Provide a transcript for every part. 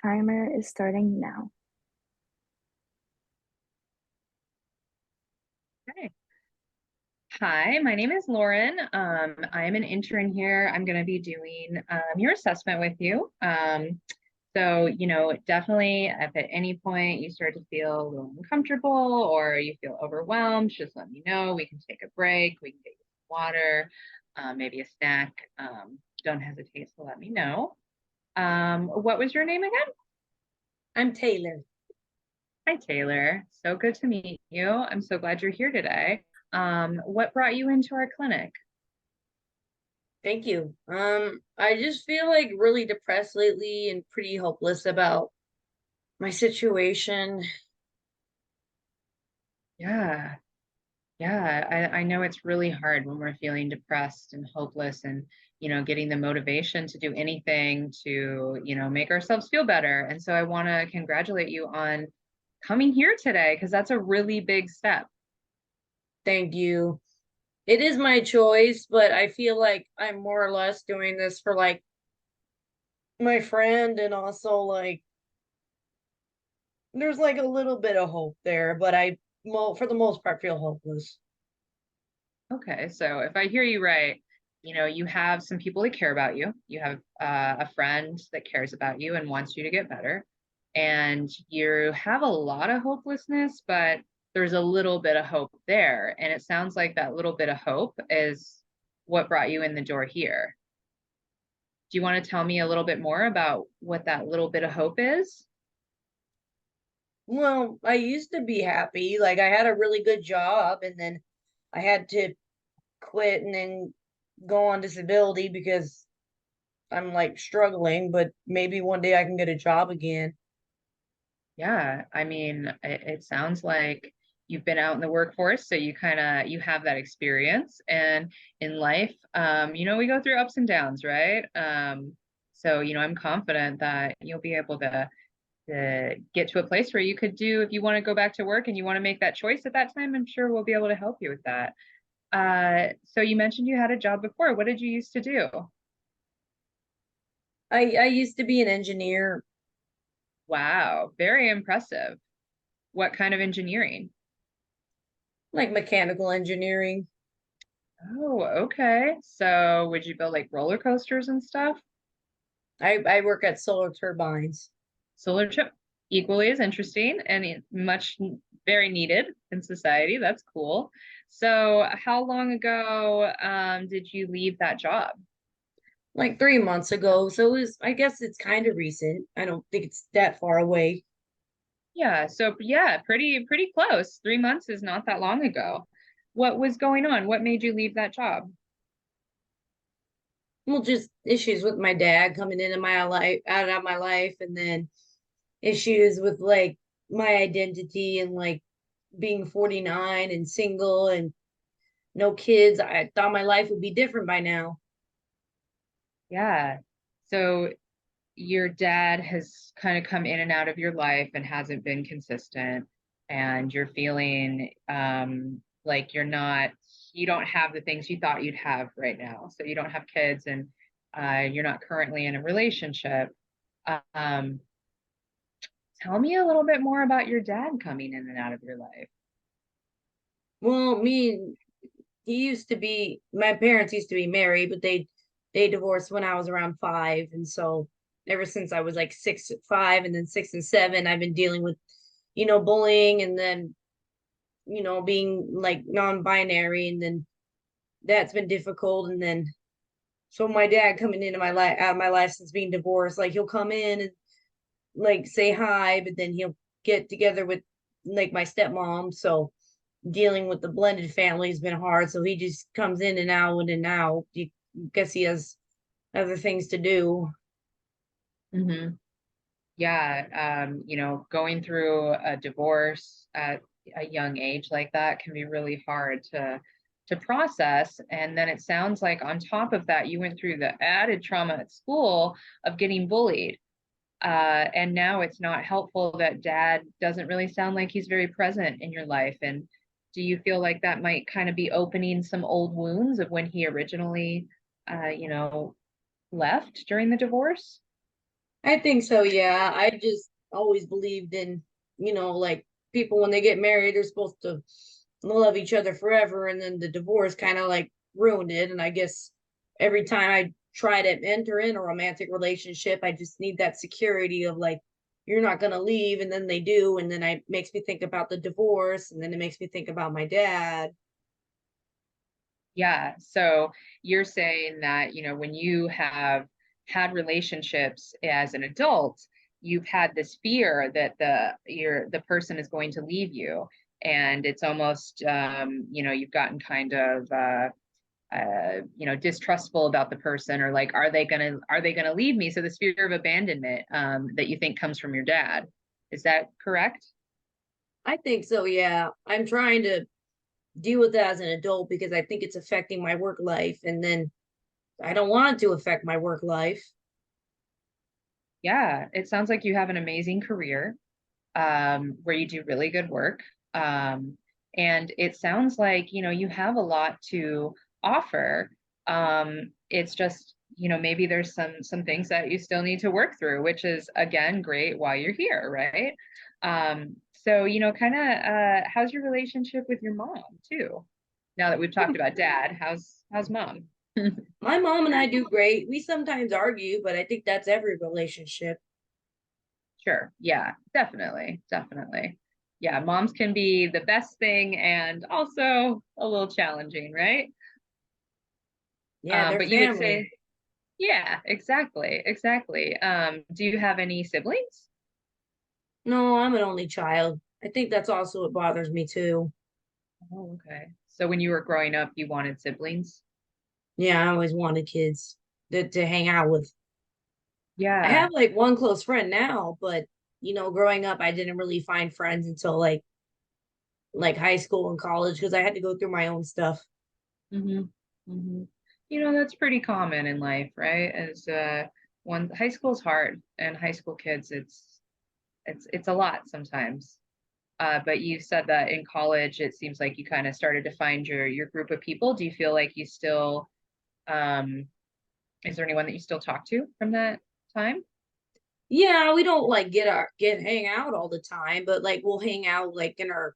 Timer is starting now. Okay. Hi, my name is Lauren. I am an intern here. I'm going to be doing your assessment with you. Definitely if at any point you start to feel a little uncomfortable or you feel overwhelmed, just let me know. We can take a break. We can get you some water, maybe a snack. Don't hesitate to let me know. What was your name again? I'm Taylor. Hi, Taylor. So good to meet you. I'm so glad you're here today. What brought you into our clinic? Thank you. I just feel like really depressed lately and pretty hopeless about my situation. Yeah, yeah. I know it's really hard when we're feeling depressed and hopeless and, getting the motivation to do anything to, make ourselves feel better. And so I want to congratulate you on coming here today because that's a really big step. Thank you. It is my choice, but I feel like I'm more or less doing this for like my friend and also like there's like a little bit of hope there, but for the most part feel hopeless. Okay, so if I hear you right, you have some people that care about you. You have a friend that cares about you and wants you to get better. And you have a lot of hopelessness, but there's a little bit of hope there. And it sounds like that little bit of hope is what brought you in the door here. Do you want to tell me a little bit more about what that little bit of hope is? Well, I used to be happy. Like I had a really good job and then I had to quit and then go on disability because I'm like struggling, but maybe one day I can get a job again. Yeah, I mean, it sounds like you've been out in the workforce, so you have that experience. And in life, we go through ups and downs, right? I'm confident that you'll be able to get to a place where you could do if you want to go back to work and you want to make that choice at that time. I'm sure we'll be able to help you with that. So you mentioned you had a job before. What did you used to do? I used to be an engineer, Wow, very impressive. What kind of engineering? like mechanical engineering. Oh, okay. So would you build like roller coasters and stuff? I work at solar turbines. Solar chip equally as interesting and very needed in society. That's cool. So how long ago did you leave that job? Like 3 months ago. So I guess it's kind of recent. I don't think it's that far away. Yeah, so yeah, pretty close. 3 months is not that long ago. What was going on? What made you leave that job? Well, just issues with my dad coming into my life, out of my life, and then issues with like my identity and like being 49 and single and no kids. I thought my life would be different by now. Yeah. So your dad has kind of come in and out of your life and hasn't been consistent, and you're feeling like you don't have the things you thought you'd have right now. So you don't have kids and you're not currently in a relationship. Um, Tell me a little bit more about your dad coming in and out of your life. Well, my parents used to be married, but they divorced when I was around 5. And so ever since I was like 5 and then 6 and 7, I've been dealing with, bullying and then, being like non-binary. And then that's been difficult. And then, so my dad coming into my life, out of my life since being divorced, like he'll come in and like say hi, but then he'll get together with like my stepmom. So dealing with the blended family has been hard. So he just comes in and out and out. You guess he has other things to do. Hmm. Yeah, going through a divorce at a young age like that can be really hard to process. And then it sounds like on top of that, you went through the added trauma at school of getting bullied. And now it's not helpful that dad doesn't really sound like he's very present in your life. And do you feel like that might kind of be opening some old wounds of when he originally, uh, you know, left during the divorce? I think so, yeah. I just always believed in, like people when they get married, they're supposed to love each other forever, and then the divorce kind of like ruined it. And I guess every time I try to enter in a romantic relationship, I just need that security of like, you're not gonna leave, and then they do, and then I makes me think about the divorce, and then it makes me think about my dad. Yeah. So you're saying that, when you have had relationships as an adult, you've had this fear that the person is going to leave you. And it's almost, you've gotten kind of, distrustful about the person, or like, are they gonna leave me? So this fear of abandonment, that you think comes from your dad. Is that correct? I think so, yeah. I'm trying to deal with that as an adult because I think it's affecting my work life, and then I don't want it to affect my work life. Yeah, it sounds like you have an amazing career, where you do really good work. Um, and it sounds like, you have a lot to offer. It's just, maybe there's some things that you still need to work through, which is again great while you're here, right? So, kind of how's your relationship with your mom too? Now that we've talked about dad, how's mom? My mom and I do great. We sometimes argue, but I think that's every relationship. Sure. Yeah, definitely. Definitely. Yeah, moms can be the best thing and also a little challenging, right? Yeah, they're But you would family. say, yeah, exactly. Exactly. Do you have any siblings? No, I'm an only child. I think that's also what bothers me too. Oh, okay. So when you were growing up, you wanted siblings? Yeah, I always wanted kids to hang out with. I Yeah. have like one close friend now, but growing up, I didn't really find friends until like high school and college because I had to go through my own stuff. hmm hmm that's pretty common in life, right? As one high school's hard, and high school kids, it's a lot sometimes. But you said that in college, it seems like you kind of started to find your group of people. Do you feel like you still, um, is there anyone that you still talk to from that time? Yeah, we don't like get hang out all the time, but like we'll hang out like in our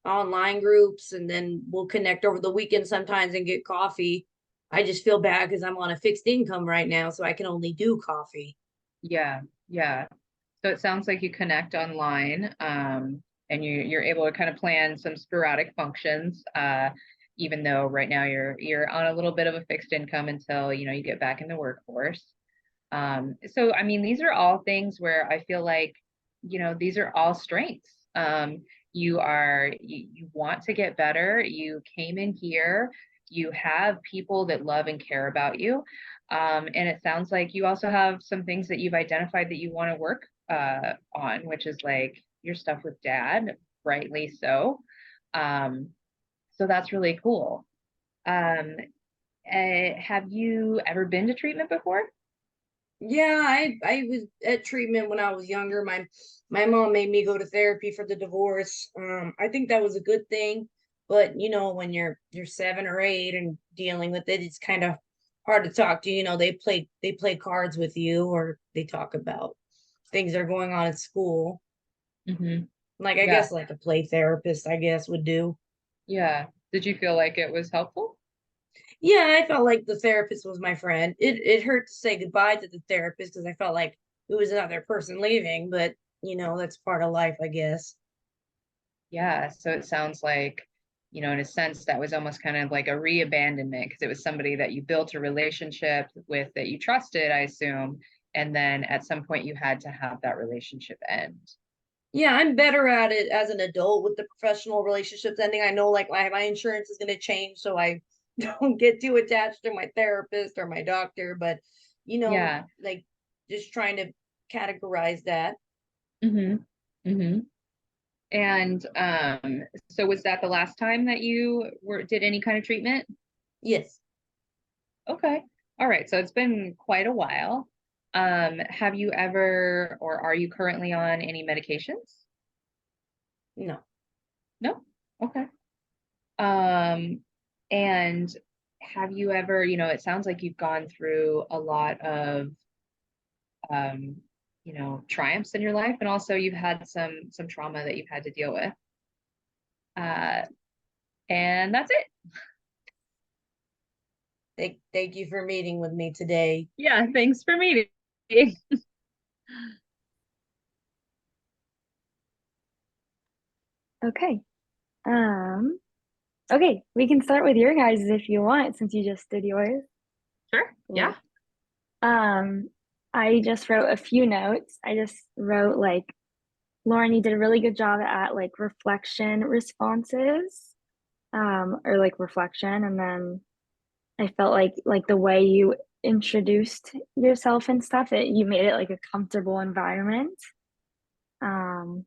online groups, and then we'll connect over the weekend sometimes and get coffee. I just feel bad because I'm on a fixed income right now, so I can only do coffee. Yeah, yeah. So it sounds like you connect online, and you're able to kind of plan some sporadic functions, even though right now you're on a little bit of a fixed income until you get back in the workforce. So I mean, these are all things where I feel like, these are all strengths. You want to get better. You came in here, you have people that love and care about you. And it sounds like you also have some things that you've identified that you want to work on, which is like your stuff with dad, rightly so. Um, so that's really cool. Um, have you ever been to treatment before? Yeah, I was at treatment when I was younger. My mom made me go to therapy for the divorce. I think that was a good thing, but when you're 7 or 8 and dealing with it, it's kind of hard to talk to. They play cards with you, or they talk about things that are going on at school. hmm Like I Yeah. guess like a play therapist, I guess would do. Yeah. Did you feel like it was helpful? Yeah, I felt like the therapist was my friend. It hurt to say goodbye to the therapist because I felt like it was another person leaving, but that's part of life, I guess. Yeah. So it sounds like, in a sense, that was almost kind of like a re-abandonment because it was somebody that you built a relationship with that you trusted, I assume. And then at some point you had to have that relationship end. Yeah, I'm better at it as an adult with the professional relationships ending. I know like my insurance is gonna change, so I don't get too attached to my therapist or my doctor, but Yeah. like just trying to categorize that. hmm hmm And so was that the last time that you did any kind of treatment? Yes. Okay. All right. So it's been quite a while. Have you ever, or are you currently on any medications? No. No? Okay. Um, and have you ever, it sounds like you've gone through a lot of um, triumphs in your life, and also you've had some trauma that you've had to deal with. Uh, and that's it. Thank you for meeting with me today. Yeah, thanks for meeting. Okay. Okay, we can start with your guys' if you want, since you just did yours. Sure. Yeah. Um, I just wrote a few notes. I just wrote like, Lauren, you did a really good job at like reflection responses, or like reflection, and then I felt like the way you introduced yourself and stuff, you made it like a comfortable environment. Um,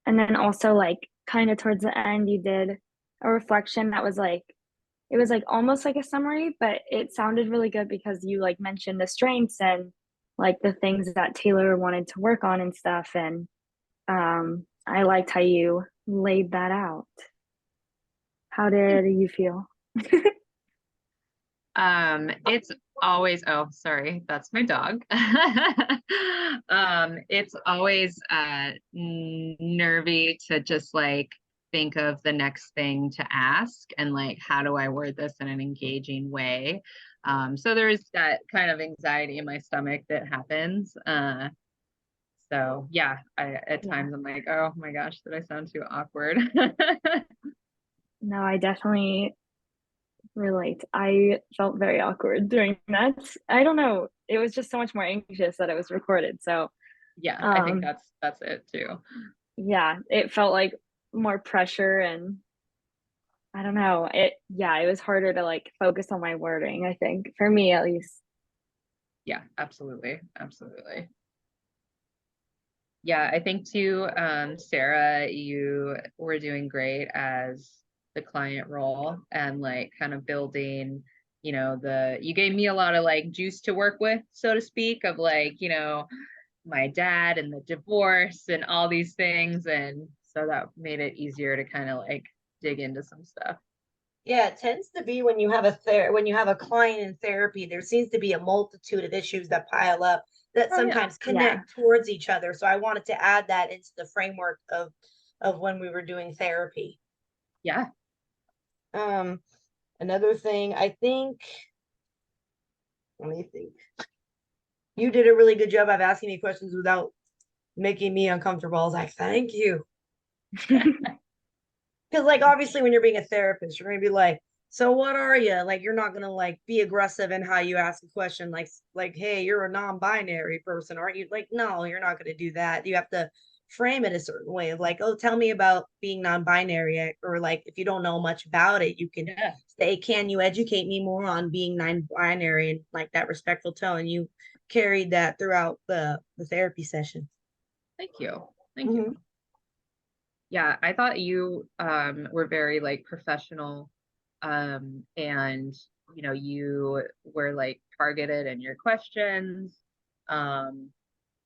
and then also like kind of towards the end, you did a reflection that was like it was like almost like a summary, but it sounded really good because you like mentioned the strengths and like the things that Taylor wanted to work on and stuff. And I liked how you laid that out. How did you feel? It's always, oh, sorry, that's my dog. It's always nervy to just like think of the next thing to ask and like how do I word this in an engaging way. So there's that kind of anxiety in my stomach that happens. So yeah, at Yeah. times I'm like, oh my gosh, did I sound too awkward? No, I definitely relate. I felt very awkward doing that. I don't know. It was just so much more anxious that it was recorded. So, Yeah, I think um, that's it too. yeah, it felt like more pressure and I don't know. Yeah, it was harder to like focus on my wording, I think, for me at least. Yeah, absolutely. Absolutely. Yeah, I think too, Sarah, you were doing great as the client role and like kind of building, you gave me a lot of like juice to work with, so to speak, of like, my dad and the divorce and all these things. And so that made it easier to kind of like dig into some stuff. Yeah, it tends to be when you have when you have a client in therapy, there seems to be a multitude of issues that pile up that Oh yeah. sometimes Yeah. connect towards each other. So I wanted to add that into the framework of when we were doing therapy. Yeah. Um, another thing, I think, let me think. You did a really good job of asking me questions without making me uncomfortable. I was like, thank you. Because like obviously when you're being a therapist, you're gonna be like, so what are you? Like you're not gonna like be aggressive in how you ask a question, like, hey, you're a non-binary person, aren't you? Like, no, you're not gonna do that. You have to frame it a certain way of like, oh, tell me about being non-binary, or like if you don't know much about it, you can Yeah. say, can you educate me more on being non-binary and like that respectful tone. You carried that throughout the therapy session. Thank you. Thank you. Mhm. Yeah, I thought you were very like professional, and you were like targeted in your questions, um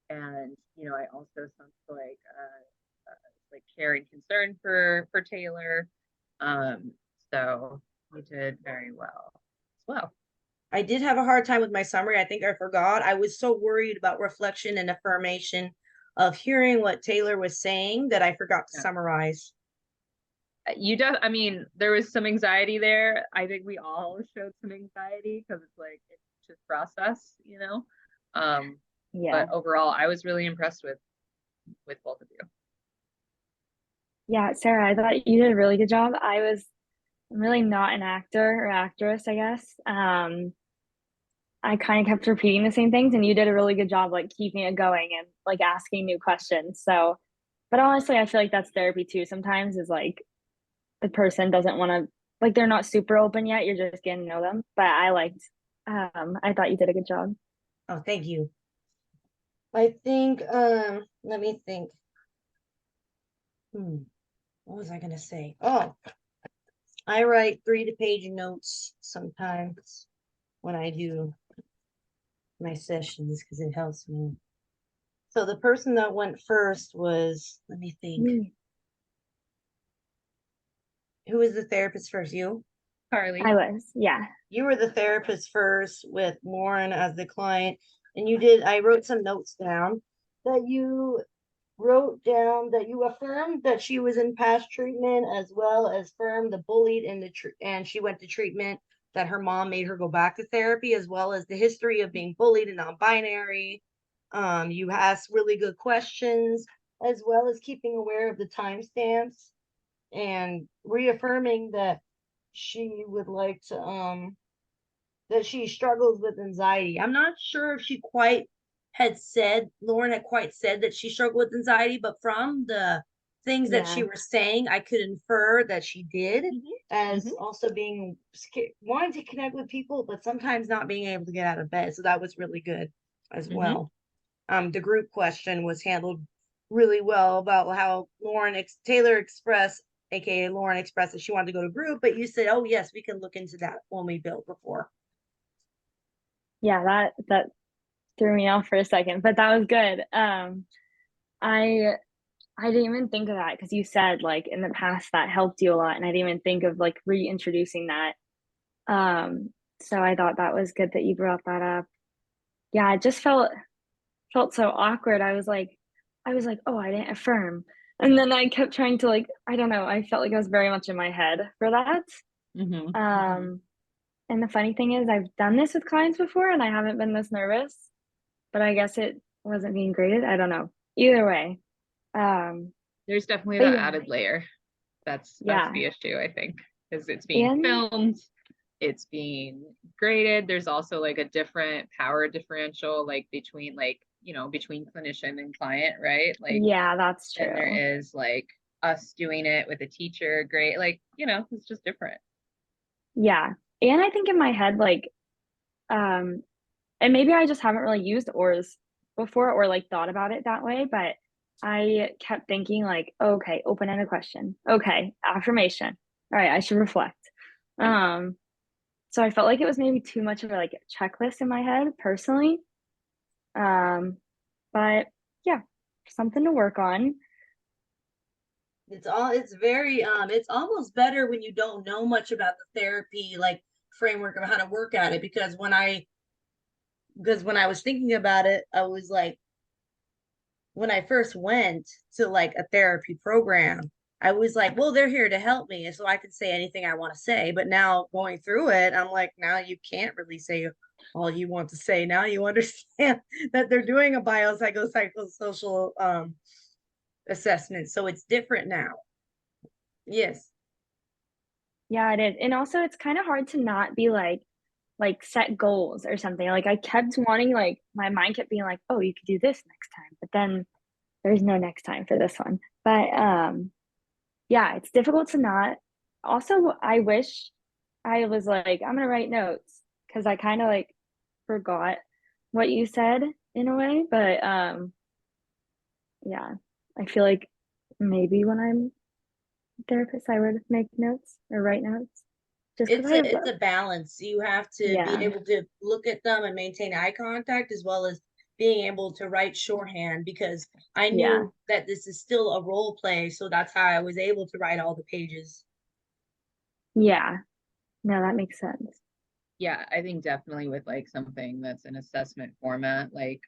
and I also sensed like care and concern for Taylor, um so you did very well as well. I did have a hard time with my summary. I think I forgot. I was so worried about reflection and affirmation of hearing what Taylor was saying that I forgot to Yeah. summarize. I mean, there was some anxiety there. I think we all showed some anxiety because it's like it's just process, um Yeah. but overall I was really impressed with both of you. Yeah, Sarah, I thought you did a really good job. I'm really not an actor or actress, I guess. I kind of kept repeating the same things, and you did a really good job, like keeping it going and like asking new questions. So, but honestly, I feel like that's therapy too. Sometimes is like the person doesn't want to, like they're not super open yet. You're just getting to know them. But I thought you did a good job. Oh, thank you. I think, let me think. What was I gonna say? Oh, I write 3 to page notes sometimes when I do my sessions because it helps me. So the person that went first was, let me think. Me. Who was the therapist first? You? Carly. I was, yeah. You were the therapist first with Lauren as the client. and I wrote some notes down that you wrote down that you affirmed that she was in past treatment as well as firm the bullied and and she went to treatment, that her mom made her go back to therapy, as well as the history of being bullied and non-binary. You asked really good questions, as well as keeping aware of the timestamps and reaffirming that she would like to that she struggles with anxiety. I'm not sure if Lauren had quite said that she struggled with anxiety, but from the things that Yeah. she was saying, I could infer that she did, as Mhm. also being wanting to connect with people, but sometimes not being able to get out of bed. So that was really good as Mhm. well. The group question was handled really well about how Taylor expressed, aka Lauren expressed that she wanted to go to group, but you said, oh yes, we can look into that when we built before. Yeah, that threw me off for a second, but that was good. I I didn't even think of that because you said like in the past that helped you a lot, and I didn't even think of like reintroducing that. So I thought that was good that you brought that up. Yeah, it just felt so awkward. I was like, oh, I didn't affirm. And then I kept trying to like, I don't know, I felt like I was very much in my head for that. Mhm. Um, and the funny thing is I've done this with clients before and I haven't been this nervous, but I guess it wasn't being graded. I don't know. Either way. Um, There's definitely but that yeah, added layer. That's yeah. the issue, I think, because it's being And filmed, it's being graded. There's also like a different power differential, like between between clinician and client, right? Like, yeah, that's and there true. is like us doing it with a teacher, great, like, it's just different. Yeah. And I think in my head, like, um, and maybe I just haven't really used oars before or like thought about it that way, but I kept thinking like, okay, open-ended question. Okay, affirmation. All right, I should reflect. Um, so I felt like it was maybe too much of a like checklist in my head personally. Um, but yeah, something to work on. It's almost better when you don't know much about the therapy like framework of how to work at it, because when I was thinking about it, I was like, when I first went to like a therapy program, I was like, well, they're here to help me, and so I can say anything I want to say. But now going through it, I'm like, now you can't really say all you want to say. Now you understand that they're doing a biopsychosocial assessment, so it's different now. Yes. Yeah, it is. And also it's kind of hard to not be like set goals or something. Like I kept wanting like my mind kept being like, "Oh, you could do this next time." But then there's no next time for this one. But yeah, it's difficult to not. Also, I wish I was like, I'm gonna write notes because I kind of like forgot what you said in a way. But yeah, I feel like maybe when I'm a therapist, I would make notes or write notes just because It's I have, a balance. You have to be yeah, able to look at them and maintain eye contact, as well as being able to write shorthand, because I yeah, knew that this is still a role play, so that's how I was able to write all the pages. yeah. No, that makes sense. Yeah, I think definitely with like something that's an assessment format, like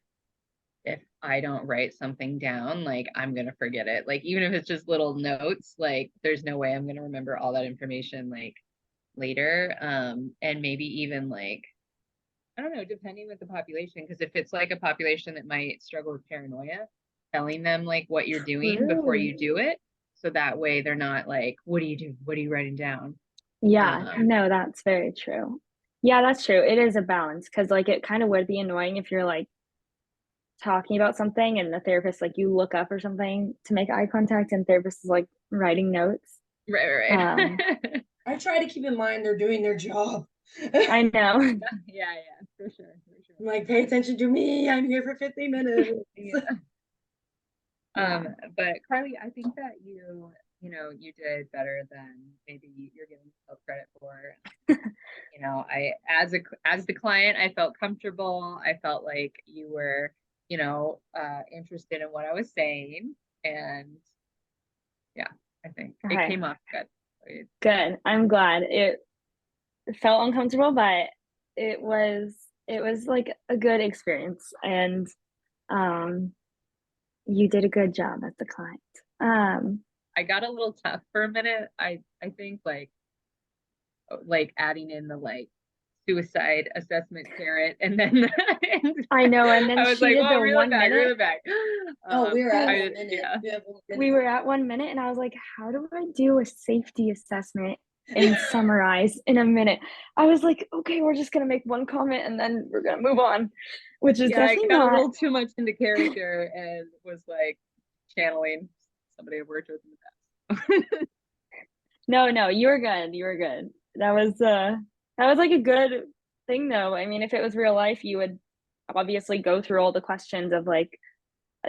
if I don't write something down, like I'm gonna forget it. Like even if it's just little notes, like there's no way I'm gonna remember all that information like later. And maybe even like I don't know, depending with the population, because if it's like a population that might struggle with paranoia, telling them like what you're doing before True. you do it, so that way they're not like, what do you do? What are you writing down? Yeah, Um, no, that's very true. Yeah, that's true. It is a balance because like it kind of would be annoying if you're like talking about something and the therapist like you look up or something to make eye contact and therapist is like writing notes. right, Um, I try to keep in mind they're doing their job. I know. yeah, for sure, for I'm like, pay attention to me. I'm here for 50 minutes. sure. Yeah. But Carly, I think that you did better than maybe you're giving yourself credit for. I as the client, I felt comfortable. I felt like you were, interested in what I was saying, and yeah, I think it Okay. came off good. Good. I'm glad. It felt uncomfortable, but it was it was like a good experience, and um, you did a good job as the client. I got a little tough for a minute. I think like adding in the like suicide assessment carrot and then and I know, and then I was she like, did well, the reel it one back, reel minute. it back. Oh, we were at We 1 minute. Yeah. We have 1 minute. we were at 1 minute, and I was like, how do I do a safety assessment and summarize in a minute? I was like, okay, we're just gonna make one comment and then we're gonna move on, which is Yeah, I definitely got a not. little too much into character and was like channeling somebody I've worked with in the past. No, no, you were good. You were good. That was like a good thing though. I mean, if it was real life, you would obviously go through all the questions of like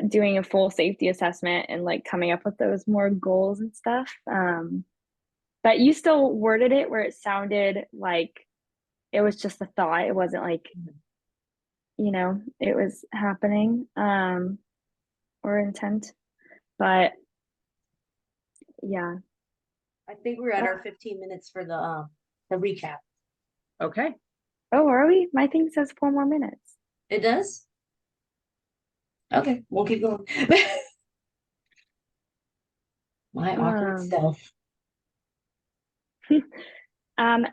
doing a full safety assessment and like coming up with those more goals and stuff. But you still worded it where it sounded like it was just a thought. It wasn't like, it was happening, or intent. But yeah. I think we're at our 15 minutes for the recap. Okay. Oh, are we? My thing says 4 more minutes. It does? Okay, we'll keep going. My awkward Um, self. um,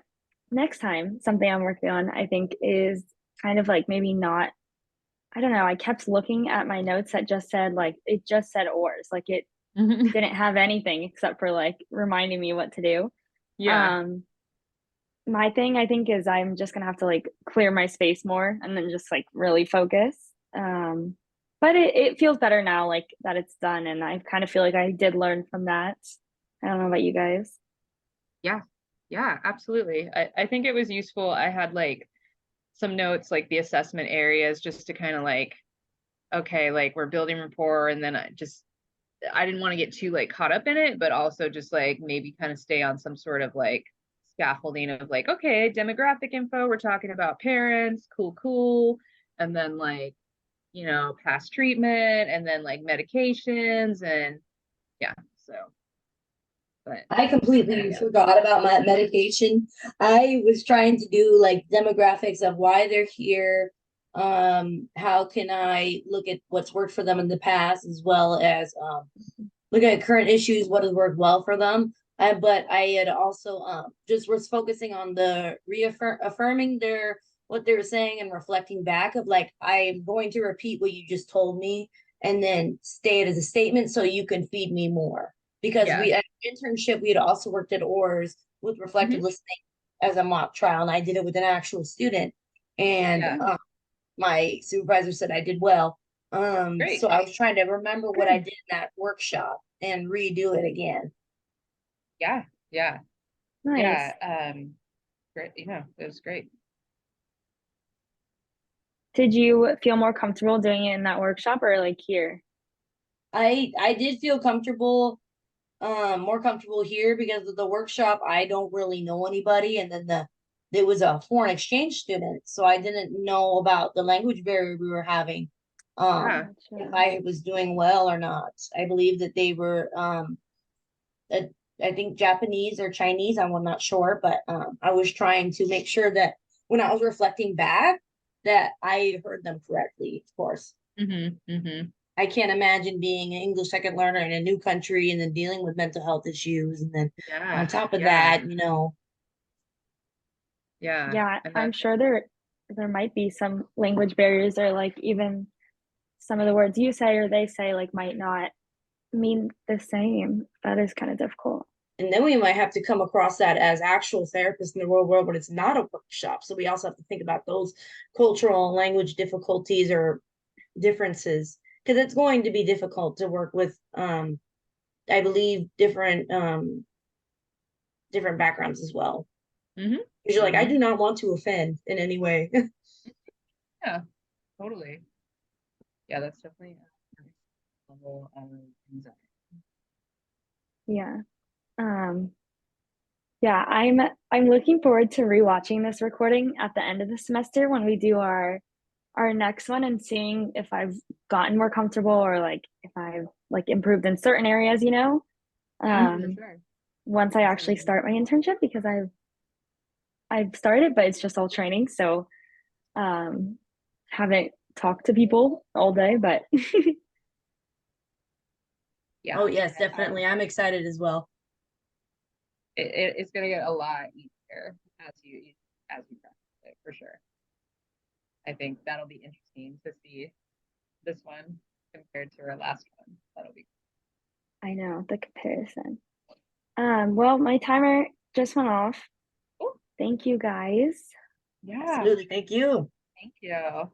Next time, something I'm working on, I think, is kind of like maybe not, I don't know. I kept looking at my notes that just said like it just said oars. Like it didn't have anything except for like reminding me what to do. Yeah. Um, my thing I think is I'm just gonna have to like clear my space more and then just like really focus. But it feels better now, like that it's done, and I kind of feel like I did learn from that. I don't know about you guys. Yeah. Yeah, absolutely. I think it was useful. I had like some notes, like the assessment areas, just to kind of like, okay, like we're building rapport. And then I didn't want to get too like caught up in it, but also just like maybe kind of stay on some sort of like scaffolding of like, okay, demographic info, we're talking about parents, cool, cool. And then like, past treatment and then like medications and yeah, so, but I completely yeah. forgot about my medication. I was trying to do like demographics of why they're here. How can I look at what's worked for them in the past, as well as look at current issues, what has worked well for them. But I had also just was focusing on the affirming what they were saying and reflecting back of like, I'm going to repeat what you just told me and then stay it as a statement so you can feed me more. Because Yeah. we at internship, we had also worked at ORS with reflective Mhm. listening as a mock trial, and I did it with an actual student. And Yeah. my supervisor said I did well. Great. So I was trying to remember what I Good. did in that workshop and redo it again. Yeah. Yeah. Nice. Yeah. Great. Yeah, it was great. Did you feel more comfortable doing it in that workshop or like here? I did feel comfortable, more comfortable here because of the workshop. I don't really know anybody, and then there was a foreign exchange student, so I didn't know about the language barrier we were having. Yeah. If Gotcha. I was doing well or not. I believe that they were uh, I think Japanese or Chinese. I'm not sure, but I was trying to make sure that when I was reflecting back, that I heard them correctly. Of course, Mm-hmm. I can't imagine being an English second learner in a new country and then dealing with mental health issues, and then on Yeah. top of Yeah. that, Yeah. Yeah, And I'm that, sure there might be some language barriers, or like even some of the words you say or they say like might not mean the same. That is kind of difficult. and then we might have to come across that as actual therapists in the real world, but it's not a workshop. So we also have to think about those cultural and language difficulties or differences because it's going to be difficult to work with I believe different backgrounds as well. mm-hmm. Because you're like, I Mm-hmm. do not want to offend in any way. Yeah, totally. Yeah, that's definitely a nice level of anxiety. Yeah. Um, yeah, I'm looking forward to rewatching this recording at the end of the semester when we do our next one, and seeing if I've gotten more comfortable or like if I've like improved in certain areas. Yeah, for Um, sure. Once I actually Absolutely. start my internship, because I've started, but it's just all training. So Haven't talked to people all day, but Yeah, Oh yes, definitely. I'm excited as well. it's gonna get a lot easier as you practice it for sure. I think that'll be interesting to see this one compared to our last one. That'll be I know the comparison. Well, my timer just went off. cool. Thank you guys. Yeah, Absolutely. Thank you. thank you.